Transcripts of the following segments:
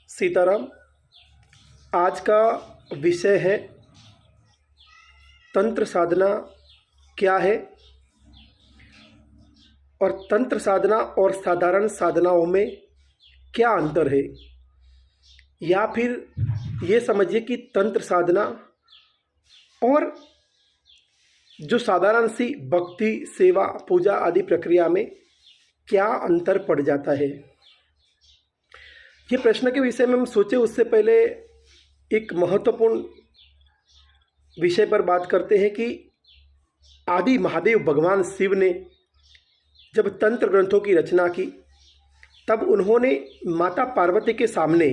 सीताराम। आज का विषय है तंत्र साधना क्या है और तंत्र साधना और साधारण साधनाओं में क्या अंतर है, या फिर ये समझिए कि तंत्र साधना और जो साधारण सी भक्ति सेवा पूजा आदि प्रक्रिया में क्या अंतर पड़ जाता है। ये प्रश्न के विषय में हम सोचे उससे पहले एक महत्वपूर्ण विषय पर बात करते हैं कि आदि महादेव भगवान शिव ने जब तंत्र ग्रंथों की रचना की तब उन्होंने माता पार्वती के सामने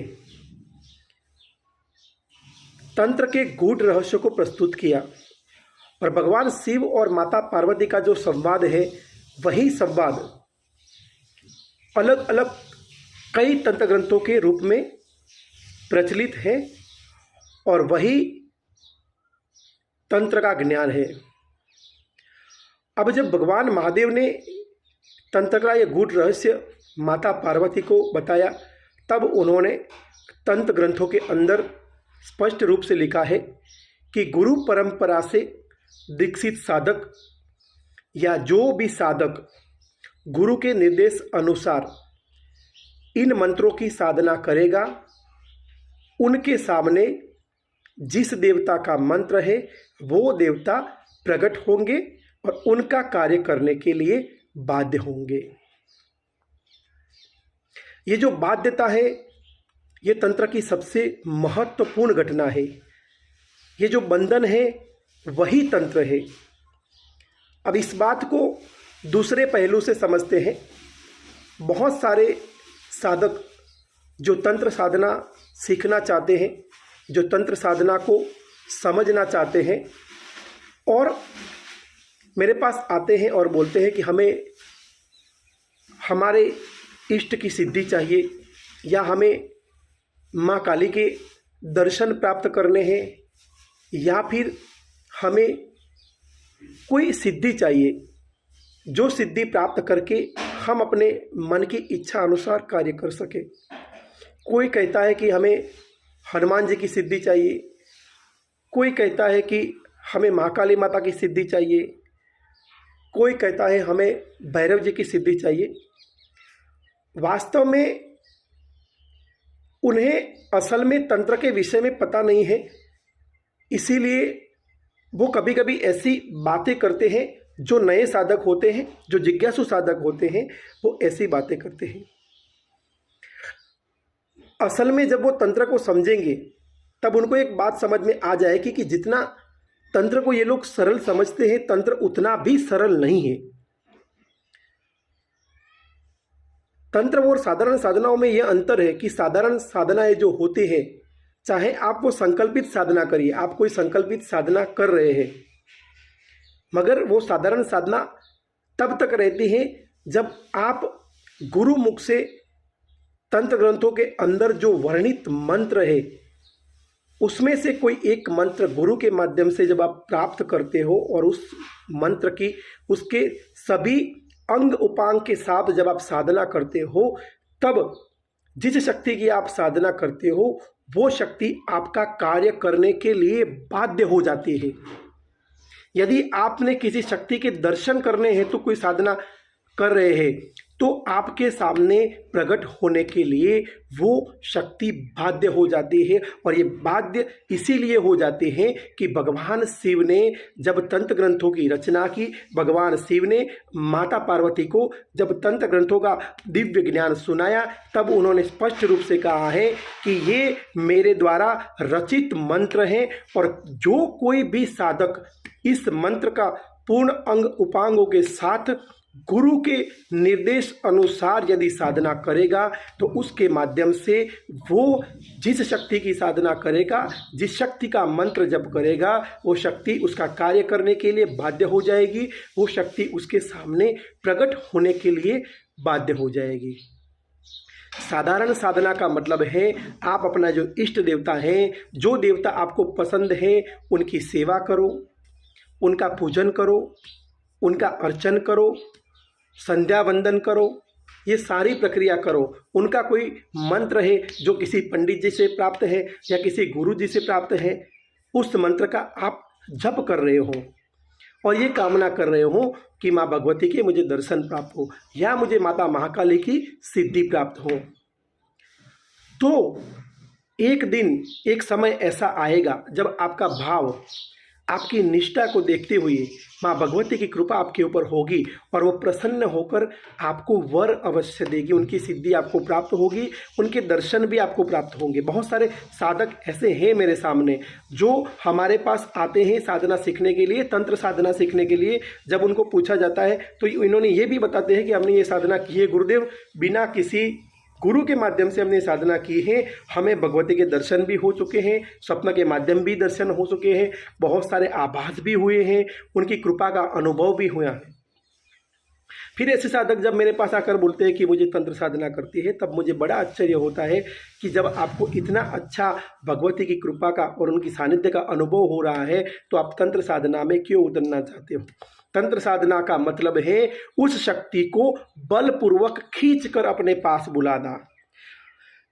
तंत्र के गूढ़ रहस्य को प्रस्तुत किया और भगवान शिव और माता पार्वती का जो संवाद है वही संवाद अलग अलग कई तंत्र ग्रंथों के रूप में प्रचलित है और वही तंत्र का ज्ञान है। अब जब भगवान महादेव ने तंत्र का यह गूढ़ रहस्य माता पार्वती को बताया तब उन्होंने तंत्र ग्रंथों के अंदर स्पष्ट रूप से लिखा है कि गुरु परंपरा से दीक्षित साधक या जो भी साधक गुरु के निर्देश अनुसार इन मंत्रों की साधना करेगा, उनके सामने जिस देवता का मंत्र है वो देवता प्रकट होंगे और उनका कार्य करने के लिए बाध्य होंगे। ये जो बाध्यता है ये तंत्र की सबसे महत्वपूर्ण घटना है। ये जो बंधन है वही तंत्र है। अब इस बात को दूसरे पहलू से समझते हैं। बहुत सारे साधक जो तंत्र साधना सीखना चाहते हैं, जो तंत्र साधना को समझना चाहते हैं और मेरे पास आते हैं और बोलते हैं कि हमें हमारे इष्ट की सिद्धि चाहिए या हमें माँ काली के दर्शन प्राप्त करने हैं या फिर हमें कोई सिद्धि चाहिए जो सिद्धि प्राप्त करके हम अपने मन की इच्छा अनुसार कार्य कर सके। कोई कहता है कि हमें हनुमान जी की सिद्धि चाहिए, कोई कहता है कि हमें महाकाली माता की सिद्धि चाहिए, कोई कहता है हमें भैरव जी की सिद्धि चाहिए। वास्तव में उन्हें असल में तंत्र के विषय में पता नहीं है, इसीलिए वो कभी कभी ऐसी बातें करते हैं। जो नए साधक होते हैं, जो जिज्ञासु साधक होते हैं, वो ऐसी बातें करते हैं। असल में जब वो तंत्र को समझेंगे तब उनको एक बात समझ में आ जाएगी कि जितना तंत्र को ये लोग सरल समझते हैं तंत्र उतना भी सरल नहीं है। तंत्र और साधारण साधनाओं में यह अंतर है कि साधारण साधनाएं जो होती हैं, चाहे आप वो संकल्पित साधना करिए, आप कोई संकल्पित साधना कर रहे हैं, मगर वो साधारण साधना तब तक रहती है जब आप गुरु मुख से तंत्र ग्रंथों के अंदर जो वर्णित मंत्र है उसमें से कोई एक मंत्र गुरु के माध्यम से जब आप प्राप्त करते हो और उस मंत्र की उसके सभी अंग उपांग के साथ जब आप साधना करते हो तब जिस शक्ति की आप साधना करते हो वो शक्ति आपका कार्य करने के लिए बाध्य हो जाती है। यदि आपने किसी शक्ति के दर्शन करने हेतु कोई साधना कर रहे हैं तो आपके सामने प्रकट होने के लिए वो शक्ति बाध्य हो जाती है। और ये बाध्य इसीलिए हो जाते हैं कि भगवान शिव ने जब तंत्र ग्रंथों की रचना की, भगवान शिव ने माता पार्वती को जब तंत्र ग्रंथों का दिव्य ज्ञान सुनाया तब उन्होंने स्पष्ट रूप से कहा है कि ये मेरे द्वारा रचित मंत्र हैं और जो कोई भी साधक इस मंत्र का पूर्ण अंग उपांगों के साथ गुरु के निर्देश अनुसार यदि साधना करेगा तो उसके माध्यम से वो जिस शक्ति की साधना करेगा, जिस शक्ति का मंत्र जप करेगा, वो शक्ति उसका कार्य करने के लिए बाध्य हो जाएगी, वो शक्ति उसके सामने प्रकट होने के लिए बाध्य हो जाएगी। साधारण साधना का मतलब है आप अपना जो इष्ट देवता है, जो देवता आपको पसंद है, उनकी सेवा करो, उनका पूजन करो, उनका अर्चन करो, संध्या वंदन करो, ये सारी प्रक्रिया करो। उनका कोई मंत्र है जो किसी पंडित जी से प्राप्त है या किसी गुरु जी से प्राप्त है, उस मंत्र का आप जप कर रहे हो और ये कामना कर रहे हो कि माँ भगवती के मुझे दर्शन प्राप्त हो या मुझे माता महाकाली की सिद्धि प्राप्त हो। तो एक दिन एक समय ऐसा आएगा जब आपका भाव, आपकी निष्ठा को देखते हुए माँ भगवती की कृपा आपके ऊपर होगी और वो प्रसन्न होकर आपको वर अवश्य देगी, उनकी सिद्धि आपको प्राप्त होगी, उनके दर्शन भी आपको प्राप्त होंगे। बहुत सारे साधक ऐसे हैं मेरे सामने जो हमारे पास आते हैं साधना सीखने के लिए, तंत्र साधना सीखने के लिए। जब उनको पूछा जाता है तो इन्होंने ये भी बताते हैं कि हमने ये साधना की है गुरुदेव, बिना किसी गुरु के माध्यम से हमने साधना की है, हमें भगवती के दर्शन भी हो चुके हैं, स्वप्न के माध्यम भी दर्शन हो चुके हैं, बहुत सारे आभास भी हुए हैं, उनकी कृपा का अनुभव भी हुआ है। फिर ऐसे साधक जब मेरे पास आकर बोलते हैं कि मुझे तंत्र साधना करती है, तब मुझे बड़ा आश्चर्य होता है कि जब आपको इतना अच्छा भगवती की कृपा का और उनकी सानिध्य का अनुभव हो रहा है तो आप तंत्र साधना में क्यों उतरना चाहते हो। तंत्र साधना का मतलब है उस शक्ति को बलपूर्वक खींचकर अपने पास बुलाना।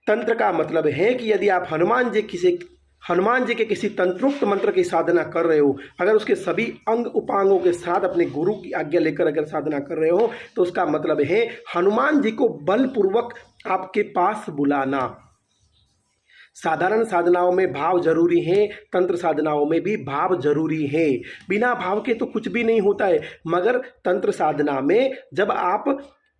तंत्र का मतलब है कि यदि आप हनुमान जी के किसी तंत्रोक्त मंत्र की साधना कर रहे हो, अगर उसके सभी अंग उपांगों के साथ अपने गुरु की आज्ञा लेकर अगर साधना कर रहे हो तो उसका मतलब है हनुमान जी को बलपूर्वक आपके पास बुलाना। साधारण साधनाओं में भाव जरूरी है, तंत्र साधनाओं में भी भाव जरूरी है। बिना भाव के तो कुछ भी नहीं होता है। मगर तंत्र साधना में जब आप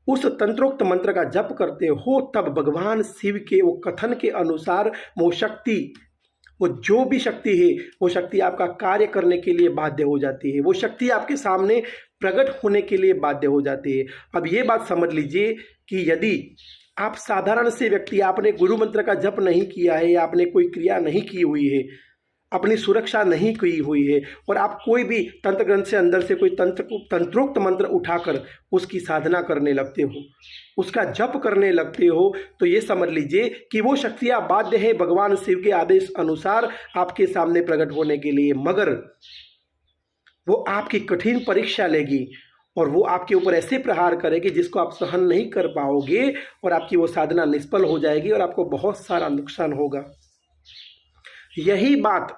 उस तंत्रोक्त मंत्र का जप करते हो तब भगवान शिव के वो कथन के अनुसार वो शक्ति, वो जो भी शक्ति है, वो शक्ति आपका कार्य करने के लिए बाध्य हो जाती है, वो शक्ति आपके सामने प्रकट होने के लिए बाध्य हो जाती है। अब ये बात समझ लीजिए कि यदि आप साधारण से व्यक्ति, आपने गुरु मंत्र का जप नहीं किया है या आपने कोई क्रिया नहीं की हुई है, अपनी सुरक्षा नहीं की हुई है और आप कोई भी तंत्र ग्रंथ से अंदर से कोई तंत्रोक्त मंत्र उठाकर उसकी साधना करने लगते हो, उसका जप करने लगते हो, तो ये समझ लीजिए कि वो शक्तियाँ बाध्य है भगवान शिव के आदेश अनुसार आपके सामने प्रकट होने के लिए। मगर वो आपकी कठिन परीक्षा लेगी और वो आपके ऊपर ऐसे प्रहार करेगी जिसको आप सहन नहीं कर पाओगे और आपकी वो साधना निष्फल हो जाएगी और आपको बहुत सारा नुकसान होगा। यही बात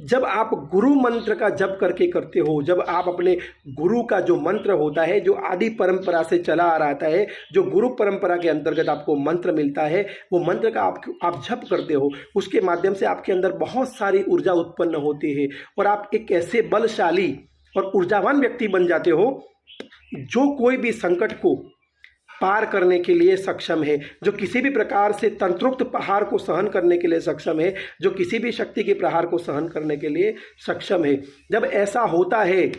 जब आप गुरु मंत्र का जप करके करते हो, जब आप अपने गुरु का जो मंत्र होता है, जो आदि परंपरा से चला आ रहा है, जो गुरु परंपरा के अंतर्गत आपको मंत्र मिलता है, वो मंत्र का आप जप करते हो, उसके माध्यम से आपके अंदर बहुत सारी ऊर्जा उत्पन्न होती है और आप एक ऐसे बलशाली और ऊर्जावान व्यक्ति बन जाते हो जो कोई भी संकट को पार करने के लिए सक्षम है, जो किसी भी प्रकार से तंत्रोक्त प्रहार को सहन करने के लिए सक्षम है, जो किसी भी शक्ति के प्रहार को सहन करने के लिए सक्षम है। जब ऐसा होता है,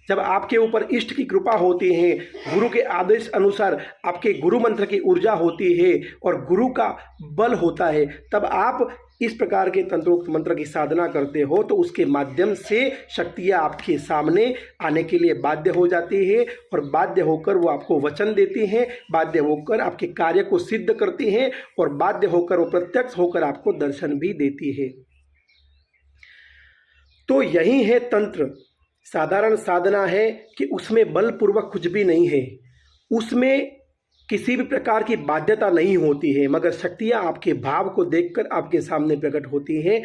जब आपके ऊपर इष्ट की कृपा होती है, गुरु के आदेश अनुसार आपके गुरु मंत्र की ऊर्जा होती है और गुरु का बल होता है, तब आप इस प्रकार के तंत्रोक्त मंत्र की साधना करते हो तो उसके माध्यम से शक्तियाँ आपके सामने आने के लिए बाध्य हो जाती है और बाध्य होकर वो आपको वचन देती हैं, बाध्य होकर आपके कार्य को सिद्ध करती हैं और बाध्य होकर वो प्रत्यक्ष होकर आपको दर्शन भी देती है। तो यही है तंत्र। साधारण साधना है कि उसमें बलपूर्वक कुछ भी नहीं है, उसमें किसी भी प्रकार की बाध्यता नहीं होती है, मगर शक्तियाँ आपके भाव को देखकर आपके सामने प्रकट होती हैं।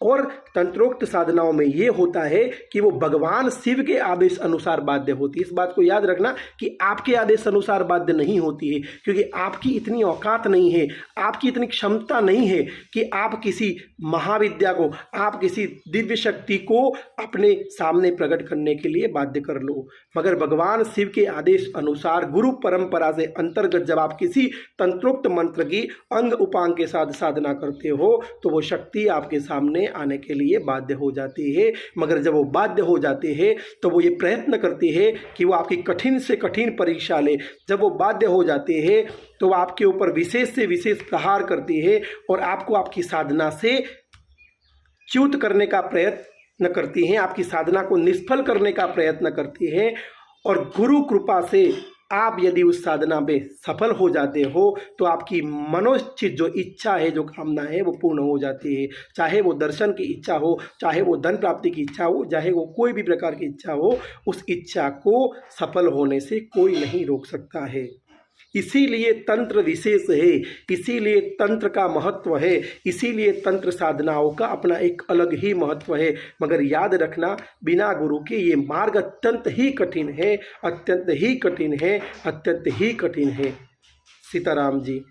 और तंत्रोक्त साधनाओं में ये होता है कि वो भगवान शिव के आदेश अनुसार बाध्य होती है। इस बात को याद रखना कि आपके आदेश अनुसार बाध्य नहीं होती है, क्योंकि आपकी इतनी औकात नहीं है, आपकी इतनी क्षमता नहीं है कि आप किसी महाविद्या को, आप किसी दिव्य शक्ति को अपने सामने प्रकट करने के लिए बाध्य कर लो। मगर भगवान शिव के आदेश अनुसार गुरु परंपरा से अंतर्गत जब आप किसी तंत्रोक्त मंत्र की अंग उपांग के साथ साधना करते हो तो वो शक्ति आपके सामने आने के लिए बाध्य हो जाती है। मगर जब वो बाध्य हो जाती है तो वो ये प्रयत्न करती है कि वो आपकी कठिन से कठिन परीक्षा ले। जब वो बाध्य हो जाती है तो वो आपके ऊपर विशेष से विशेष प्रहार करती है और आपको आपकी साधना से च्युत करने का प्रयत्न करती हैं, आपकी साधना को निष्फल करने का प्रयत्न करती हैं। और गुरु कृपा से आप यदि उस साधना में सफल हो जाते हो तो आपकी मनोचित जो इच्छा है, जो कामना है, वो पूर्ण हो जाती है। चाहे वो दर्शन की इच्छा हो, चाहे वो धन प्राप्ति की इच्छा हो, चाहे वो कोई भी प्रकार की इच्छा हो, उस इच्छा को सफल होने से कोई नहीं रोक सकता है। इसीलिए तंत्र विशेष है, इसीलिए तंत्र का महत्व है, इसीलिए तंत्र साधनाओं का अपना एक अलग ही महत्व है। मगर याद रखना, बिना गुरु के ये मार्ग अत्यंत ही कठिन है, अत्यंत ही कठिन है, अत्यंत ही कठिन है। सीताराम जी।